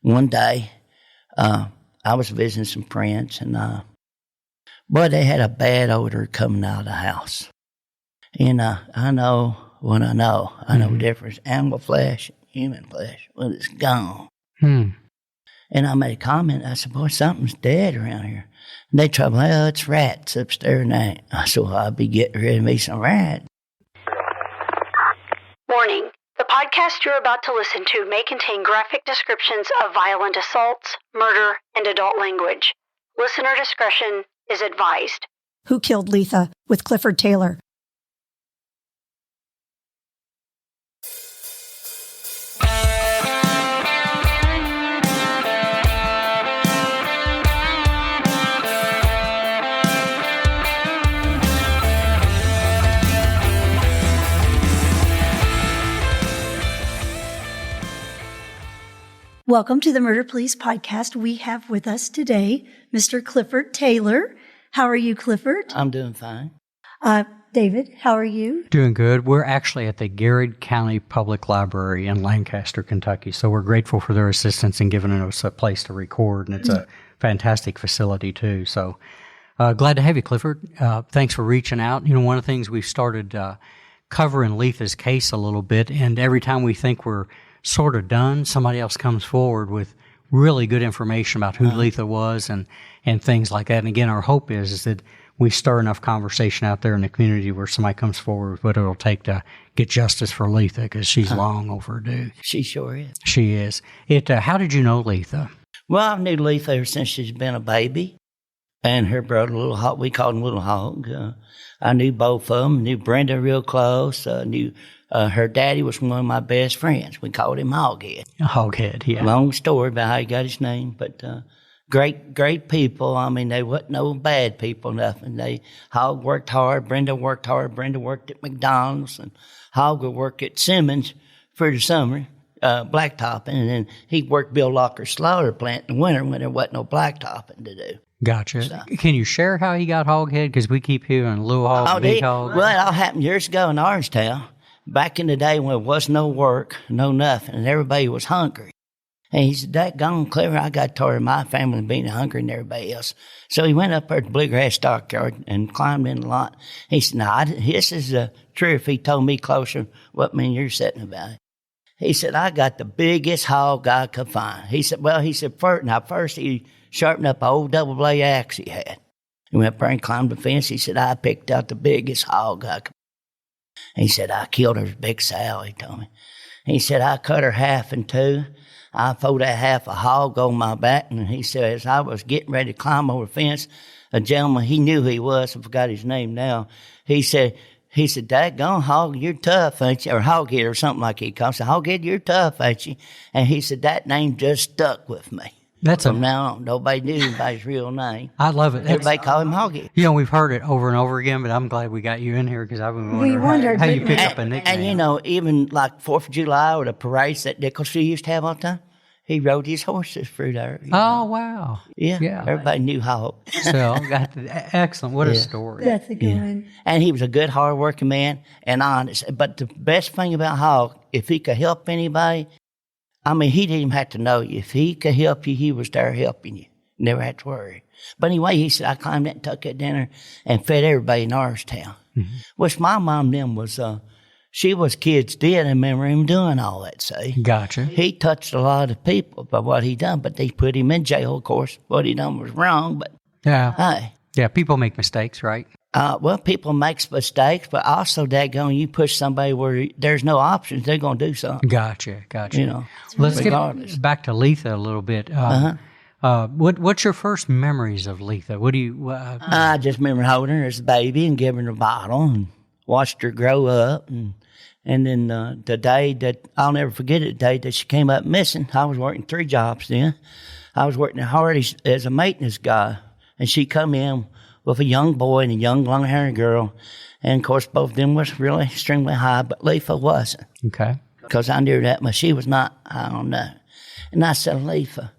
one day, I was visiting some friends, and boy, they had a bad odor coming out of the house. And I know what I know. I know the difference. Animal flesh, human flesh. Well, it's gone. And I made a comment. I said, boy, something's dead around here. And they told me, well, it's rats upstairs now. I said, well, I'll be getting rid of me some rats. Warning. The podcast you're about to listen to may contain graphic descriptions of violent assaults, murder, and adult language. Listener discretion is advised. Who Killed Letha with Clifford Taylor. Welcome to the Murder Police Podcast. We have with us today Mr. Clifford Taylor. How are you, Clifford? I'm doing fine. David, how are you? Doing good. We're actually at the Garrett County Public Library in Lancaster, Kentucky, so we're grateful for their assistance in giving us a place to record, and it's a fantastic facility, too. So glad to have you, Clifford. Thanks for reaching out. You know, one of the things we've started covering Letha's case a little bit, and every time we think we're sort of done, somebody else comes forward with really good information about who Letha was and things like that. And again, our hope is that we stir enough conversation out there in the community where somebody comes forward with what it'll take to get justice for Letha, because she's long overdue. She sure is. She is. How did you know Letha? Well, I knew Letha ever since she's been a baby. And her brother, Little Hog, we called him Little Hog. I knew both of them. Knew Brenda real close. Knew her daddy was one of my best friends. We called him Hoghead. Hoghead, yeah. Long story about how he got his name, but great people. I mean, they wasn't no bad people, nothing. Hog worked hard. Brenda worked hard. Brenda worked at McDonald's, and Hog would work at Simmons for the summer, blacktopping, and then he worked Bill Locker's slaughter plant in the winter when there wasn't no blacktopping to do. Gotcha. So, can you share how he got Hoghead? Because we keep hearing Little Hog, Big Hog. Well, it all happened years ago in Orangetown. Back in the day when there was no work, no nothing, and everybody was hungry. And he said, "Daggone, Clever, I got tired of my family being hungry and everybody else." So he went up there to the Bluegrass Stockyard and climbed in the lot. He said, "No, this is true if he told me closer what mean you're sitting about it." He said, "I got the biggest hog I could find." He said, first he sharpened up an old double blade axe he had. He went up there and climbed the fence. He said, "I picked out the biggest hog I could." He said, "I killed her Big Sal," he told me. He said, "I cut her half in two. I folded that half a hog on my back." And he said, as I was getting ready to climb over the fence, a gentleman, he knew who he was, I forgot his name now. He said, "Daggone, Hog, you're tough, ain't you?" Or Hoghead or something like he called. I said, "Hoghead, you're tough, ain't you?" And he said, that name just stuck with me. From now on, nobody knew anybody's real name. I love it. Everybody called him Hoghead. You know, we've heard it over and over again, but I'm glad we got you in here because I've been wondering how you pick up a nickname. And, you know, even like 4th of July or the parades that Nicholson used to have all the time, he rode his horses through there. Oh, wow. Yeah. Everybody knew Hog. So, excellent. What a story. That's a good one. And he was a good, hard-working man and honest. But the best thing about Hog, if he could help anybody, I mean, he didn't even have to know you. If he could help you, he was there helping you. Never had to worry. But anyway, he said, I climbed that Tucket dinner and fed everybody in Orangetown. Which my mom then was, she was kids did and remember him doing all that, see. Gotcha. He touched a lot of people by what he done, but they put him in jail, of course. What he done was wrong, but hey. Yeah, people make mistakes, right? Well, people make mistakes, but also, daggone, you push somebody where there's no options, they're going to do something. Gotcha. You know, let's regardless. get back to Letha a little bit. What's your first memories of Letha? What do you? I just remember holding her as a baby and giving her a bottle and watched her grow up. And then the day that, I'll never forget it, the day that she came up missing, I was working 3 jobs then. I was working at Hardee's as a maintenance guy, and she come in with a young boy and a young long-haired girl. And, of course, both of them was really extremely high, but Letha wasn't. Okay. Because I knew that, but she was not, I don't know. And I said, Letha,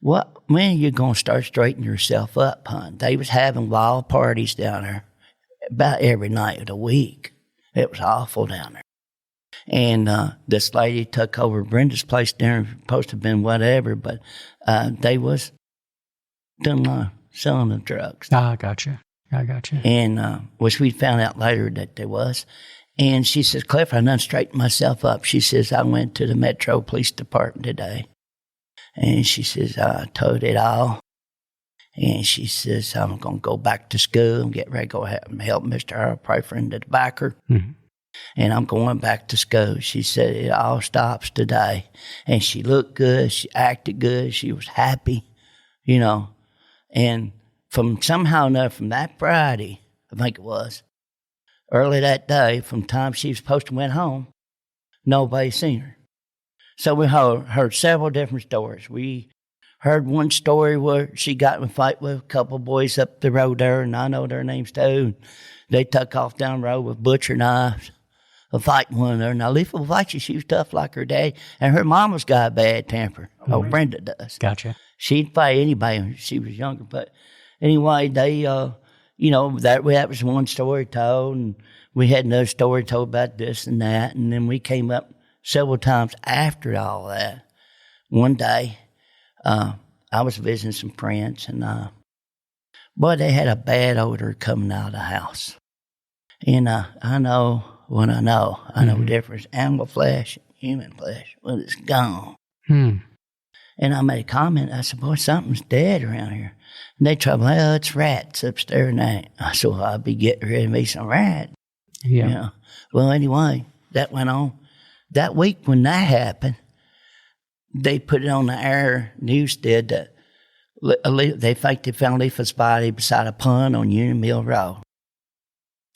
when are you going to start straightening yourself up, hon? They was having wild parties down there about every night of the week. It was awful down there. And this lady took over Brenda's place there, supposed to have been whatever, but they was doing selling of drugs. I gotcha. And which we found out later that there was. And she says, Cliff, I done straightened myself up. She says, I went to the Metro Police Department today. And she says, I told it all. And she says, I'm going to go back to school and get ready to go help Mr. Earl pray for him to the backer. Mm-hmm. And I'm going back to school. She said, it all stops today. And she looked good. She acted good. She was happy, you know. And from somehow or another, from that Friday, I think it was, early that day, from the time she was supposed to went home, nobody seen her. So we heard several different stories. We heard one story where she got in a fight with a couple boys up the road there, and I know their names too. They took off down the road with butcher knives, fighting one another. Now, Letha will fight you. She was tough like her dad, and her mama's got a bad temper. Oh, Brenda does. Gotcha. She'd fight anybody when she was younger. But anyway, they, you know, that was one story told, and we had another story told about this and that, and then we came up several times after all that. One day, I was visiting some friends, and boy, they had a bad odor coming out of the house. And I know what I know. I know the difference. Animal flesh, human flesh. Well, it's gone. And I made a comment. I said, boy, something's dead around here. And they told me, well, it's rats upstairs now. I said, well, I'll be getting rid of me some rat. Yeah. You know? Well, anyway, that went on. That week when that happened, they put it on the air news did that they think they found Letha's body beside a pond on Union Mill Road.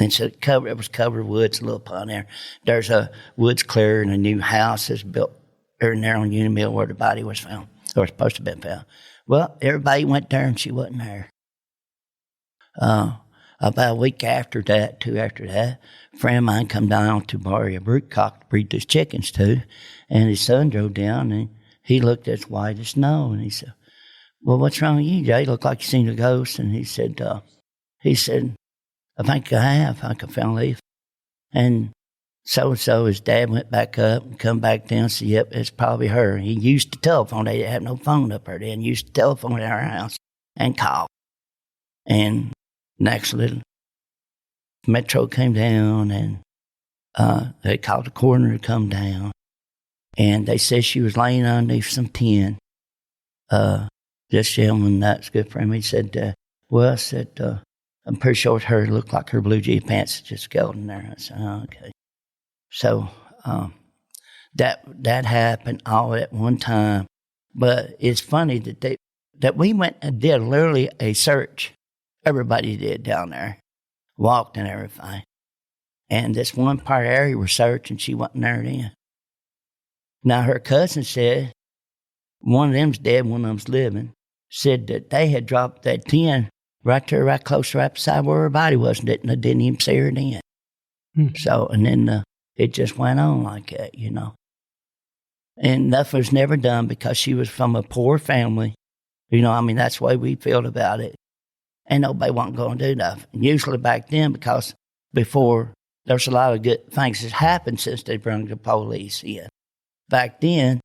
And so it was covered with woods, a little pond there. There's a woods clear and a new house that's built in there on Union Mill where the body was found, or supposed to have been found. Well, everybody went there and she wasn't there. About a week after that, two after that, a friend of mine come down to borrow a broodcock to breed his chickens to, and his son drove down and he looked as white as snow, and he said, well, what's wrong with you, Jay? You look like you seen a ghost. And he said, I think I have. I think I found Letha. And so his dad went back up and come back down and said, yep, it's probably her. He used the telephone. They didn't have no phone up there then. Used the telephone at our house and call. And actually, Metro came down, and they called the coroner to come down. And they said she was laying underneath some tin. This gentleman, that's good for him, he said, well, I said, I'm pretty sure her looked like her blue jean pants just golden there. I said, oh, okay. So that happened all at one time. But it's funny that we went and did literally a search. Everybody did down there, walked and everything. And this one part area was searched, and she wasn't there then. Now, her cousin said, one of them's dead, one of them's living, said that they had dropped that tin right there, right close, right beside where her body was, and didn't even see her then. So, and then it just went on like that, you know. And nothing was never done because she was from a poor family. You know, I mean, that's the way we felt about it. And nobody wasn't going to do nothing. And usually back then, because before, there's a lot of good things that happened since they brought the police in. Back then,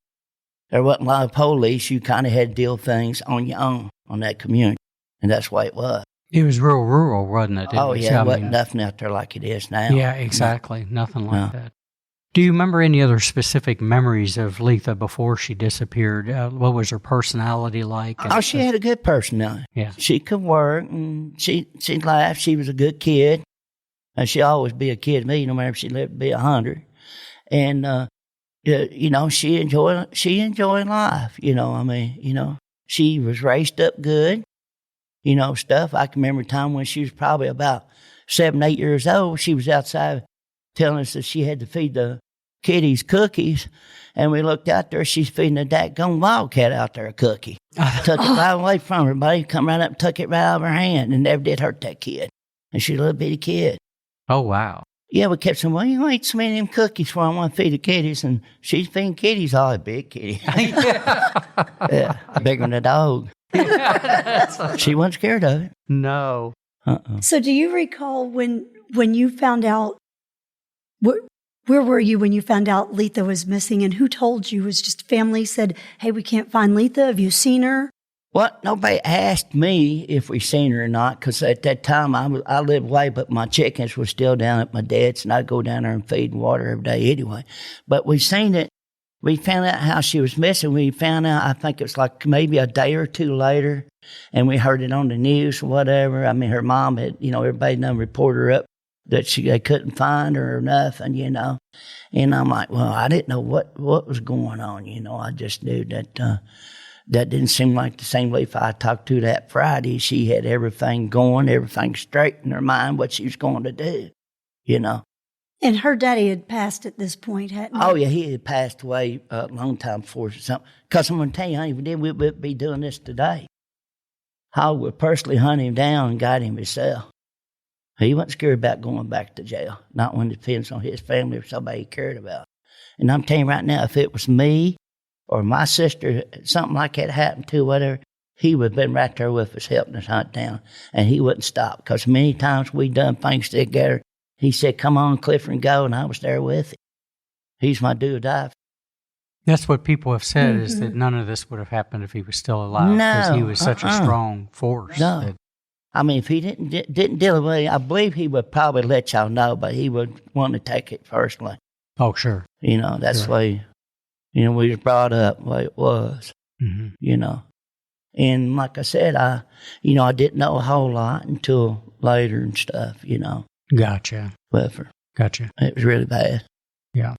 there wasn't a lot of police. You kind of had to deal things on your own on that community. And that's the way it was. It was real rural, wasn't it? Oh, yeah. There wasn't nothing out there like it is now. Yeah, exactly. Nothing like that. Do you remember any other specific memories of Letha before she disappeared? What was her personality like? Oh, she had a good personality. Yeah. She could work, and she laughed. She was a good kid. And she'd always be a kid to me, no matter if she lived to be 100. And, you know, she enjoyed life. You know, I mean, you know, she was raised up good. You know, stuff. I can remember a time when she was probably about 7, 8 years old. She was outside telling us that she had to feed the kitties cookies. And we looked out there, she's feeding a dadgone wildcat out there a cookie. Took it right away from her, buddy. Come right up and took it right out of her hand and never did hurt that kid. And she's a little bitty kid. Oh, wow. Yeah, we kept saying, well, you ain't so many of them cookies for I want to feed the kitties. And she's feeding kitties, all a big kitty. Yeah, bigger than a dog. She wasn't scared of it. No. So do you recall when you found out, Where were you when you found out Letha was missing, and who told you? Was just family said, hey, we can't find Letha? Have you seen her? Well, nobody asked me if we seen her or not, because at that time I lived away, but my chickens were still down at my dad's, and I'd go down there and feed and water every day anyway. But we seen it. We found out how she was missing. We found out, I think it was like maybe a day or two later, and we heard it on the news or whatever. I mean, her mom had, everybody done report her up that they couldn't find her or nothing, And I'm like, well, I didn't know what was going on, I just knew that that didn't seem like the same Letha I talked to that Friday. She had everything going, everything straight in her mind, what she was going to do, And her daddy had passed at this point, hadn't he? Oh, yeah, he had passed away a long time before something. Because I'm going to tell you, honey, we wouldn't be doing this today. Hogg would personally hunt him down and got him himself. He wasn't scared about going back to jail, not when it depends on his family or somebody he cared about. And I'm telling you right now, if it was me or my sister, something like that happened to, whatever, he would have been right there with us helping us hunt down. And he wouldn't stop, because many times we done things together. He said, come on, Clifford, and go, and I was there with him. He's my do or die. That's what people have said, is that none of this would have happened if he was still alive. No, because he was such a strong force. No. I mean, if he didn't deal with it, I believe he would probably let y'all know, but he would want to take it personally. Oh, sure. That's the way, we was brought up the way it was, And like I said, I didn't know a whole lot until later and stuff, Gotcha. Whatever. Gotcha. It was really bad. Yeah.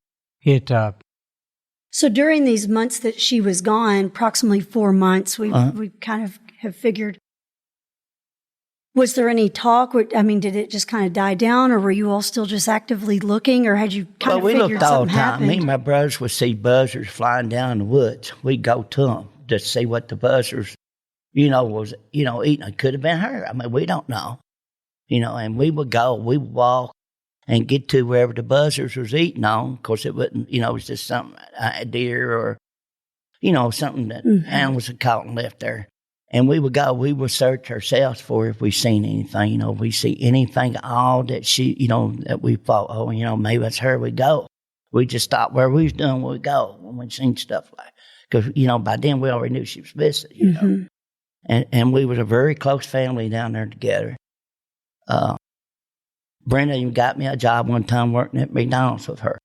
So during these months that she was gone, approximately 4 months, we kind of have figured, was there any talk? Did it just kind of die down, or were you all still just actively looking, or had you kind of we figured looked all something the time. happened? Me and my brothers would see buzzards flying down in the woods. We'd go to them to see what the buzzards, was, eating. It could have been her. I mean, we don't know. And we would walk and get to wherever the buzzards was eating on. Of course, it wasn't, it was just something, a deer or, something that animals had caught and left there. And we would go, we would search ourselves for if we seen anything, if we see anything at all that she, that we thought, maybe that's her, we go. We just stop where we was doing, we go when we seen stuff like, because, by then we already knew she was missing, And we was a very close family down there together. Brenda even got me a job one time working at McDonald's with her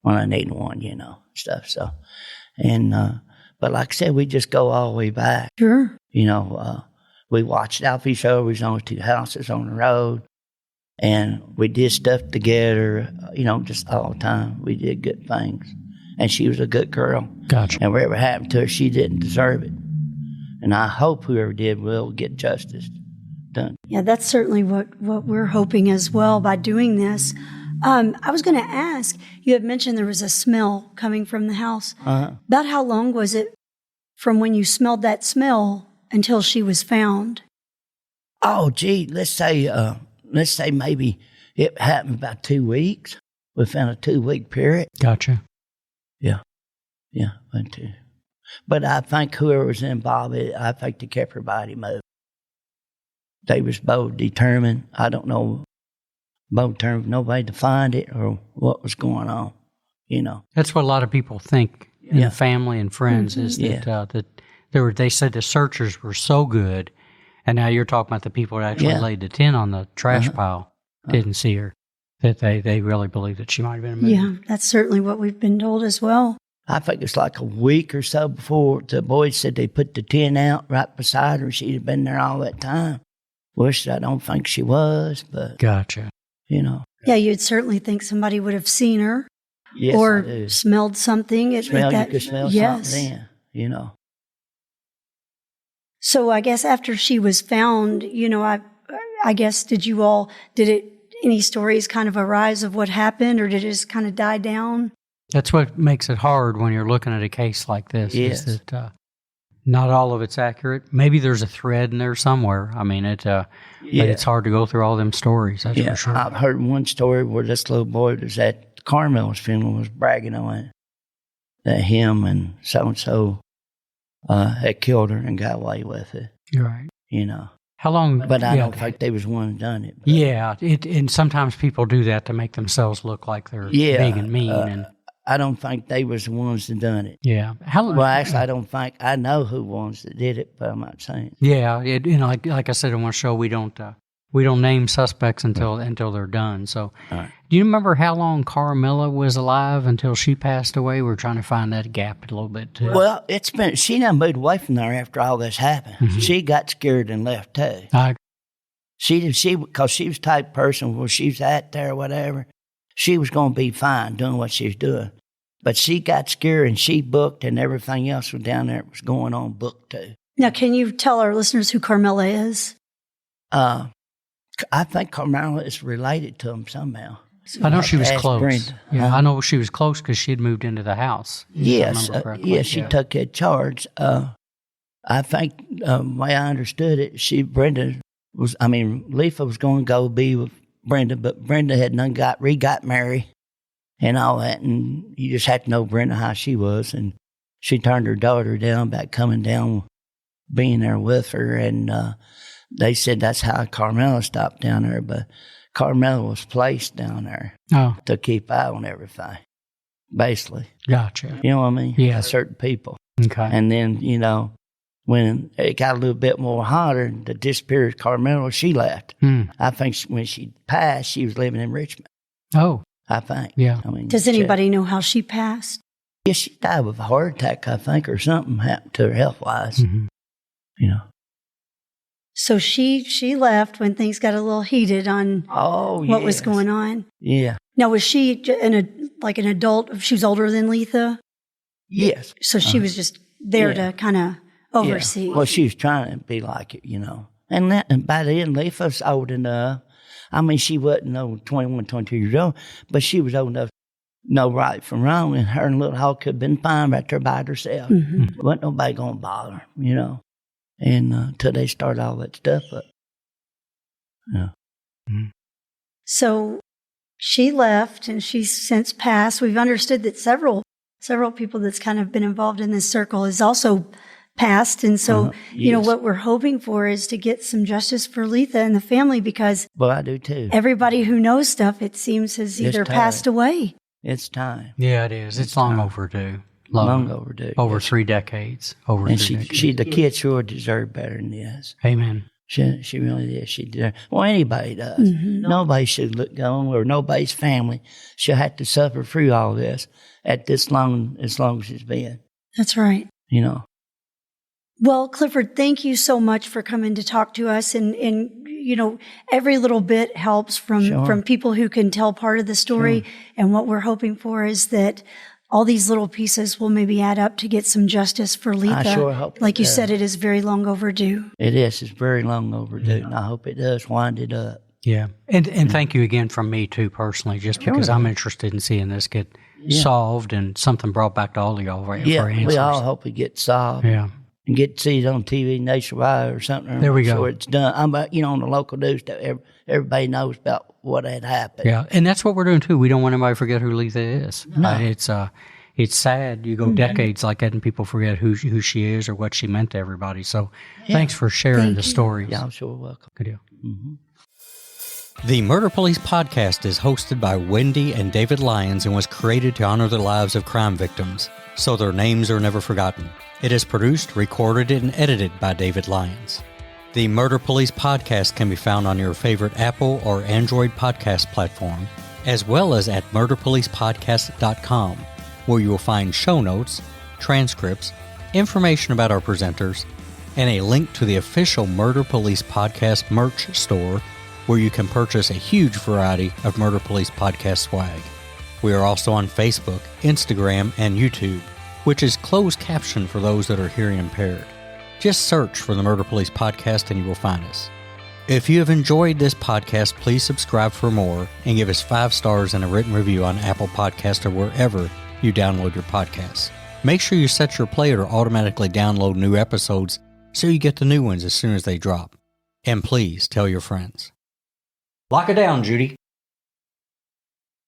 when I needed one, stuff. So, and, but like I said, we just go all the way back. Sure. We watched out for each other. We was only 2 houses on the road. And we did stuff together, just all the time. We did good things. And she was a good girl. Gotcha. And whatever happened to her, she didn't deserve it. And I hope whoever did will get justice done. Yeah, that's certainly what we're hoping as well by doing this. I was going to ask, you had mentioned there was a smell coming from the house. About how long was it from when you smelled that smell until she was found? Oh, gee, let's say maybe it happened about 2 weeks. We found a 2-week period. Gotcha. Yeah, went to. But I think whoever was involved, I think they kept her body moving. They was both determined. I don't know, both determined nobody to find it or what was going on, That's what a lot of people think in the family and friends is that they said the searchers were so good, and now you're talking about the people that actually laid the tin on the trash pile, didn't see her, that they really believe that she might have been a movie. Yeah, that's certainly what we've been told as well. I think it's like a week or so before the boys said they put the tin out right beside her. She'd have been there all that time. Which I don't think she was, but... Gotcha. Yeah, you'd certainly think somebody would have seen her. Yes, or smelled something. You could smell something then, So I guess after she was found, I guess, any stories kind of arise of what happened, or did it just kind of die down? That's what makes it hard when you're looking at a case like this. Yes. Is that not all of it's accurate. Maybe there's a thread in there somewhere. I mean, but it's hard to go through all them stories, that's for sure. I've heard one story where this little boy was at Carmel's funeral was bragging on it, that him and so-and-so had killed her and got away with it. You're right. How long? But I don't think they was the one who done it. But. Yeah, and sometimes people do that to make themselves look like they're big and mean. And I don't think they was the ones that done it. Yeah. Well, actually, I don't think I know who ones that did it, but I'm not saying. Yeah, like I said in one show, we don't name suspects until they're done. So, Right. Do you remember how long Carmela was alive until she passed away? We're trying to find that gap a little bit too. Well, she done moved away from there after all this happened. Mm-hmm. She got scared and left too. Because she was the type of person where she was at there or whatever, she was going to be fine doing what she was doing. But she got scared and she booked, and everything else was down there was going on booked too. Now, can you tell our listeners who Carmela is? I think Carmela is related to him somehow. I know she was close. Brenda. Yeah, I know she was close because she had moved into the house. Yes, she took that charge. I think the way I understood it, Letha was going to go be with Brenda, but Brenda had got married and all that, and you just had to know Brenda how she was, and she turned her daughter down about coming down, being there with her, and they said that's how Carmela stopped down there, but Carmela was placed down there to keep eye on everything, basically. Gotcha. You know what I mean? Yeah. Certain people. Okay. And then, when it got a little bit more hotter, the disappeared Carmela, she left. I think when she passed, she was living in Richmond. Oh. I think. Yeah. Does anybody know how she passed? Yeah, she died with a heart attack, I think, or something happened to her health-wise. Mm-hmm. So she left when things got a little heated on what was going on. Yeah. Now, was she an adult? She was older than Letha? Yes. So she was just there to kind of oversee. Yeah. Well, she was trying to be like it, And by then, Letha was old enough. She wasn't 21, 22 years old, but she was old enough to know right from wrong, and her and little Hog could have been fine right there by herself. Mm-hmm. Wasn't nobody going to bother her, And until they start all that stuff up. Yeah. Mm-hmm. So she left, and she's since passed. We've understood that several people that's kind of been involved in this circle has also passed. And so, what we're hoping for is to get some justice for Letha and the family, because I do too. Everybody who knows stuff, it seems, has either passed away. It's time. Yeah, it is. It's long overdue. Long overdue. Over 3 decades. The kid sure deserved better than this. Amen. She really did. She did. Well, anybody does. Mm-hmm. Nobody should look on, or nobody's family should have to suffer through all this as long as it's been. That's right. Well, Clifford, thank you so much for coming to talk to us. And every little bit helps from people who can tell part of the story. Sure. And what we're hoping for is that all these little pieces will maybe add up to get some justice for Letha. I sure hope like you said, it is very long overdue. It is. It's very long overdue. And I hope it does wind it up. Yeah. And thank you again from me too, personally, just because I'm interested in seeing this get solved and something brought back to all of y'all for answers. We all hope it gets solved. Yeah. And get to see it on TV nationwide or something. There we go. Sure it's done. On the local news, everybody knows about what had happened. Yeah, and that's what we're doing too. We don't want anybody to forget who Letha is. No. It's sad. You go decades like that and people forget who she is or what she meant to everybody. So thanks for sharing the stories. Yeah, I'm sure welcome. Good deal. Mm-hmm. The Murder Police podcast is hosted by Wendy and David Lyons and was created to honor the lives of crime victims, so their names are never forgotten. It is produced, recorded, and edited by David Lyons. The Murder Police podcast can be found on your favorite Apple or Android podcast platform, as well as at murderpolicepodcast.com, where you will find show notes, transcripts, information about our presenters, and a link to the official Murder Police podcast merch store, where you can purchase a huge variety of Murder Police podcast swag. We are also on Facebook, Instagram, and YouTube, which is closed caption for those that are hearing impaired. Just search for the Murder Police podcast and you will find us. If you have enjoyed this podcast, please subscribe for more and give us 5 stars and a written review on Apple Podcasts or wherever you download your podcasts. Make sure you set your player to automatically download new episodes so you get the new ones as soon as they drop. And please tell your friends. Lock it down, Judy.